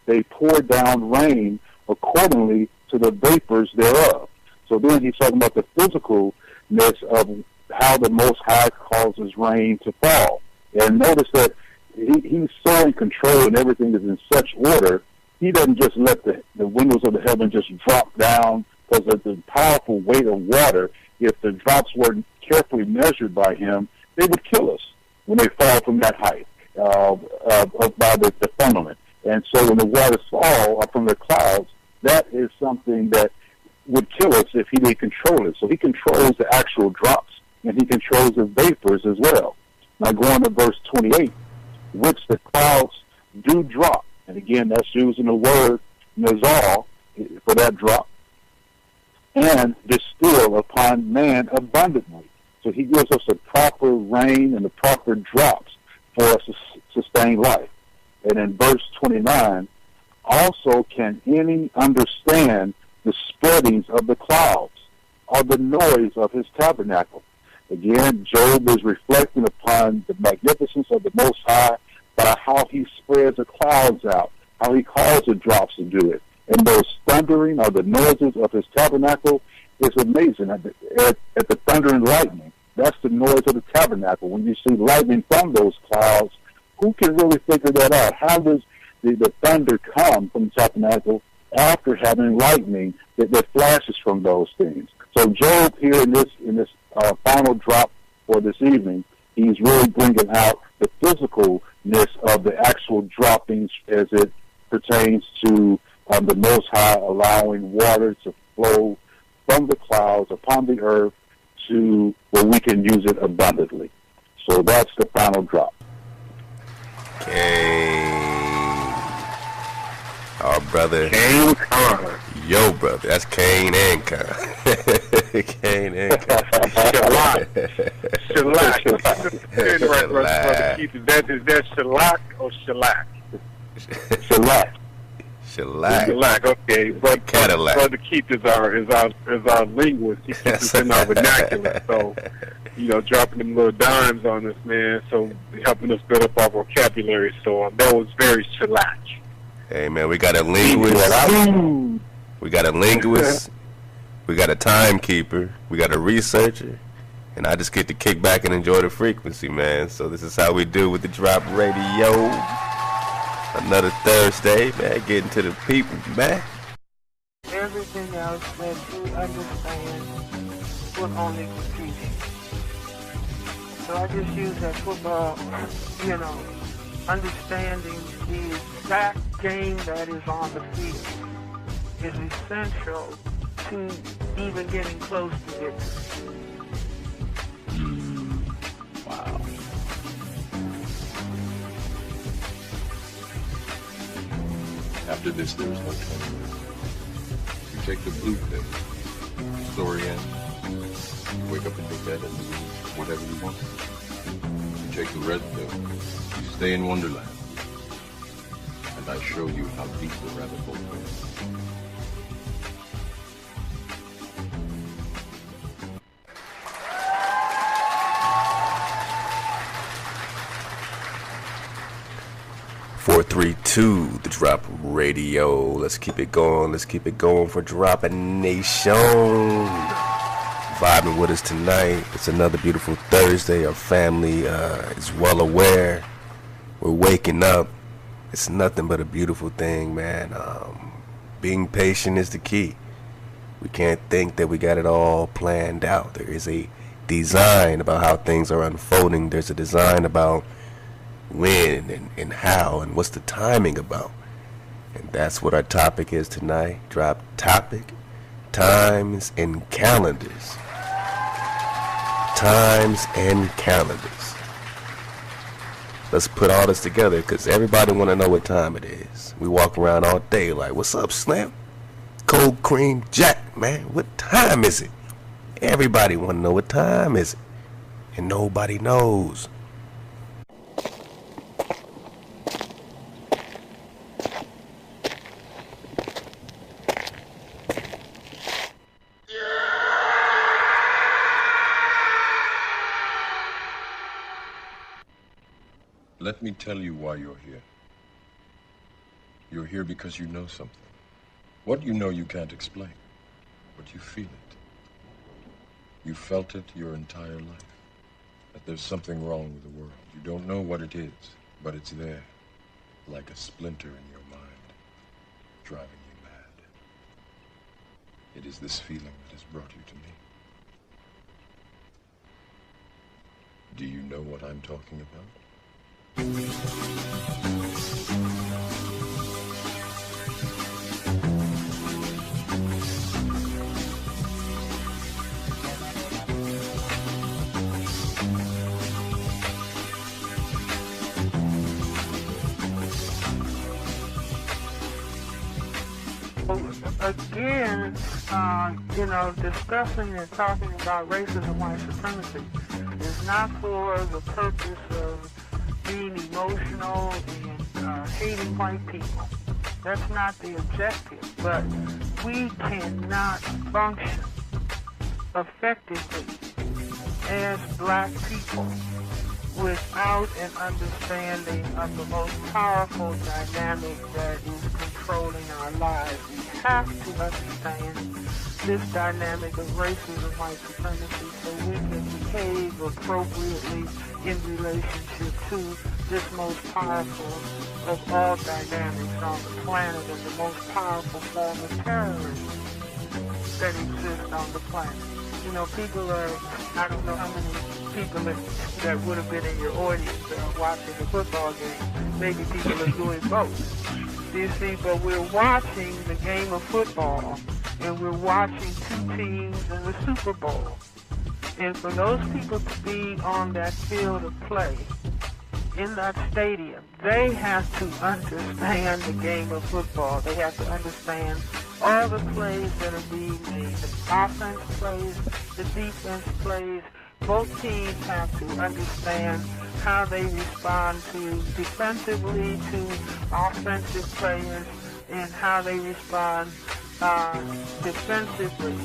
They pour down rain accordingly to the vapors thereof. So then he's talking about the physicalness of how the Most High causes rain to fall. And notice that he's so in control and everything is in such order, he doesn't just let the windows of the heaven just drop down, because of the powerful weight of water. If the drops weren't carefully measured by him, they would kill us when they fall from that height by the firmament. And so when the waters fall from the clouds, that is something that would kill us if he didn't control it. So he controls the actual drops, and he controls the vapors as well. Now going to verse 28, which the clouds do drop. And again, that's using the word nazal for that drop. And distill upon man abundantly. So he gives us a proper rain and the proper drops for us to sustain life. And in verse 29, also can any understand the spreadings of the clouds, or the noise of his tabernacle? Again, Job is reflecting upon the magnificence of the Most High by how he spreads the clouds out, how he calls the drops to do it. And those thundering or the noises of his tabernacle is amazing. At the thunder and lightning, that's the noise of the tabernacle. When you see lightning from those clouds, who can really figure that out? How does the thunder come from the tabernacle after having lightning that flashes from those things? So Job here in this final drop for this evening, he's really bringing out the physicalness of the actual droppings as it pertains to the Most High allowing water to flow from the clouds upon the earth to where we can use it abundantly. So that's the final drop. Kane. Our brother. Kane Khan. Yo, brother. That's Kane and Khan. Kane and Khan. Shellac. Brother Keith, is that shellac or shellac? Shellac. Shellac. Okay. But Cadillac. Brother Keith is our linguist. He keeps us in our vernacular. So, dropping them little dimes on us, man. So helping us build up our vocabulary. So that was very shellac. Hey, man, we got a linguist. We got a linguist. We got a timekeeper. We got a researcher. And I just get to kick back and enjoy the frequency, man. So this is how we do with the Drop Radio. Another Thursday, man. Getting to the people, man. Everything else that you understand will only confuse you. So I just use that football, understanding the exact game that is on the field is essential to even getting close to victory. Wow. After this, there is no turning back. You take the blue pill. Story ends. You wake up in your bed and do whatever you want. You take the red pill. You stay in Wonderland. And I show you how deep the rabbit hole goes. Four, 3, 2, the Drop Radio. Let's keep it going. Let's keep it going for Drop Nation. Vibing with us tonight. It's another beautiful Thursday. Our family is well aware. We're waking up. It's nothing but a beautiful thing, man. Being patient is the key. We can't think that we got it all planned out. There is a design about how things are unfolding. There's a design about when and how and what's the timing about. And that's what our topic is tonight. Drop topic: times and calendars. Times and calendars. Let's put all this together because everybody want to know what time it is. We walk around all day like, what's up, Slim? Cold cream Jack, man. What time is it? Everybody want to know what time is it. And nobody knows. Let me tell you why you're here. You're here because you know something. What you know you can't explain, but you feel it. You felt it your entire life, that there's something wrong with the world. You don't know what it is, but it's there, like a splinter in your mind, driving you mad. It is this feeling that has brought you to me. Do you know what I'm talking about? Again, discussing and talking about racism and white supremacy is not for the purpose of being emotional and hating white people. That's not the objective. But we cannot function effectively as black people without an understanding of the most powerful dynamic that is controlling our lives. We have to understand this dynamic of racism and white supremacy so we can behave appropriately in relationship to this most powerful of all dynamics on the planet and the most powerful form of terrorism that exists on the planet. People are, I don't know how many people that would have been in your audience watching the football game. Maybe people are doing both. You see, but we're watching the game of football and we're watching two teams in the Super Bowl. And for those people to be on that field of play, in that stadium, they have to understand the game of football. They have to understand all the plays that are being made, the offense plays, the defense plays. Both teams have to understand how they respond to defensively to offensive players and how they respond defensively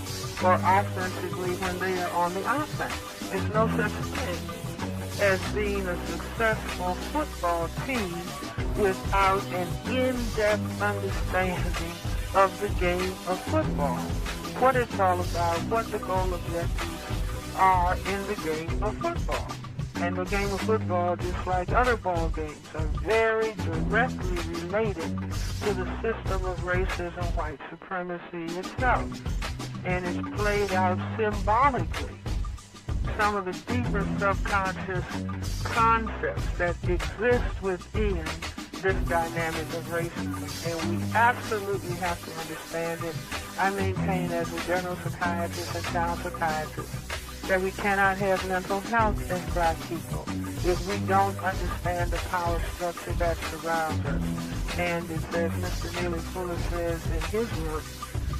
or offensively when they are on the offense. There's no such thing as being a successful football team without an in-depth understanding of the game of football, what it's all about, what the goal objectives are in the game of football. And the game of football, just like other ball games, are very directly related to the system of racism, white supremacy itself. And it's played out symbolically. Some of the deeper subconscious concepts that exist within this dynamic of racism. And we absolutely have to understand it I maintain as a general psychiatrist and child psychiatrist that we cannot have mental health as black people if we don't understand the power structure that surrounds us. And as Mr. Neely Fuller says in his work,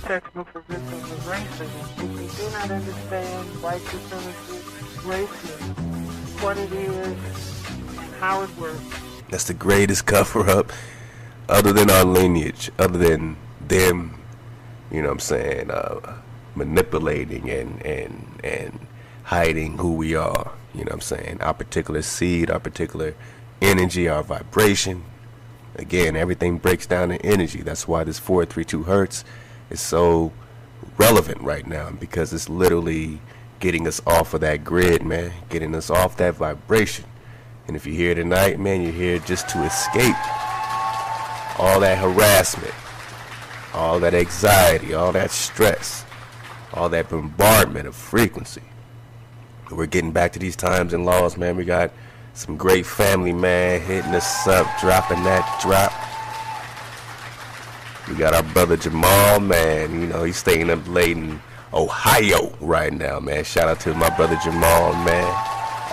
Textbook for Victims of Racism, if we do not understand white supremacy, racism, what it is, and how it works. That's the greatest cover-up, other than our lineage, other than them, you know what I'm saying, manipulating and hiding who we are, you know what I'm saying, our particular seed, our particular energy, our vibration. Again, everything breaks down in energy. That's why this 432 hertz is so relevant right now, because it's literally getting us off of that grid, man, getting us off that vibration. And if you're here tonight, man, you're here just to escape all that harassment, all that anxiety, all that stress, all that bombardment of frequency. We're getting back to these times and laws, man. We got some great family, man, hitting us up, dropping that drop. We got our brother Jamal, man. You know, he's staying up late in Ohio right now, man. Shout out to my brother Jamal, man.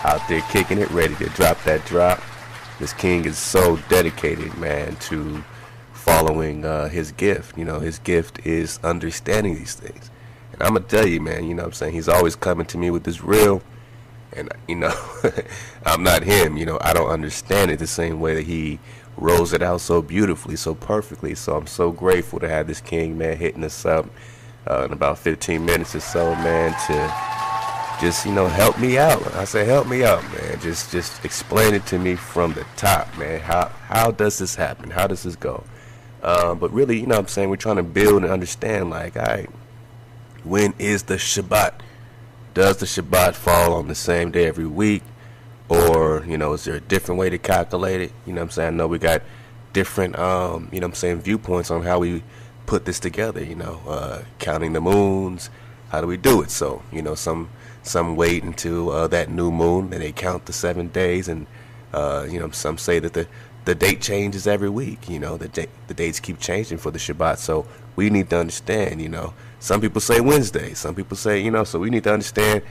Out there kicking it, ready to drop that drop. This king is so dedicated, man, to following his gift. You know, his gift is understanding these things. And I'm going to tell you, man, you know what I'm saying, he's always coming to me with this real. And, you know, I'm not him. You know, I don't understand it the same way that he rolls it out so beautifully, so perfectly. So I'm so grateful to have this king, man, hitting us up in about 15 minutes or so, man, to just, you know, help me out. I say help me out, man. Just explain it to me from the top, man. How does this happen? How does this go? But really, you know what I'm saying, we're trying to build and understand, like, all right, when is the Shabbat? Does the Shabbat fall on the same day every week? Or, you know, is there a different way to calculate it? You know what I'm saying? I know we got different, you know what I'm saying, viewpoints on how we put this together, you know, counting the moons. How do we do it? So, you know, some wait until that new moon, and they count the 7 days. And, you know, some say that the date changes every week. You know, the dates keep changing for the Shabbat. So we need to understand, you know, some people say Wednesday. Some people say, you know, so we need to understand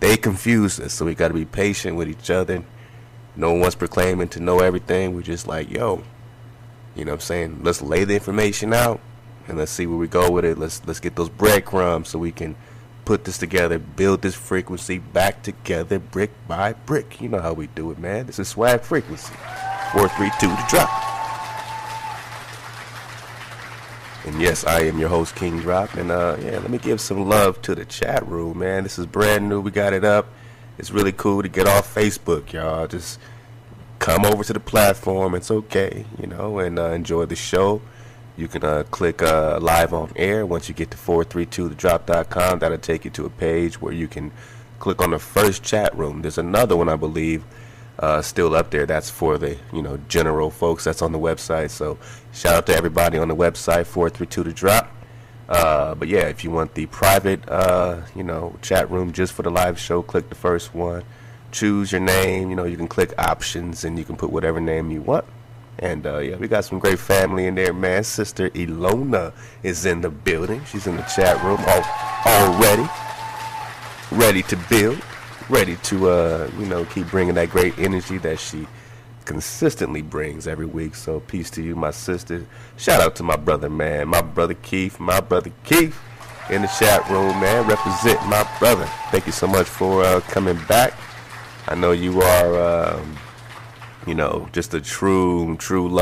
they confuse us. So we got to be patient with each other. No one's proclaiming to know everything. We're just like, yo, you know what I'm saying? Let's lay the information out and let's see where we go with it. Let's get those breadcrumbs so we can put this together, build this frequency back together brick by brick. You know how we do it, man. This is swag frequency. 432 to drop. And yes, I am your host, Kingdrop. And yeah, let me give some love to the chat room, man. This is brand new. We got it up. It's really cool to get off Facebook, y'all. Just come over to the platform. It's okay, you know, and enjoy the show. You can click live on air. Once you get to 432thedrop.com, that'll take you to a page where you can click on the first chat room. There's another one, I believe, still up there. That's for the, you know, general folks. That's on the website. So shout out to everybody on the website, 432thedrop. But yeah, if you want the private, you know, chat room just for the live show, click the first one. Choose your name. You know, you can click options and you can put whatever name you want. And yeah, we got some great family in there, man. Sister Ilona is in the building. She's in the chat room already, ready to build, ready to, you know, keep bringing that great energy that she consistently brings every week. So peace to you, my sister. Shout out to my brother, man. My brother Keith in the chat room, man. Represent my brother. Thank you so much for coming back. I know you are, you know, just a true love.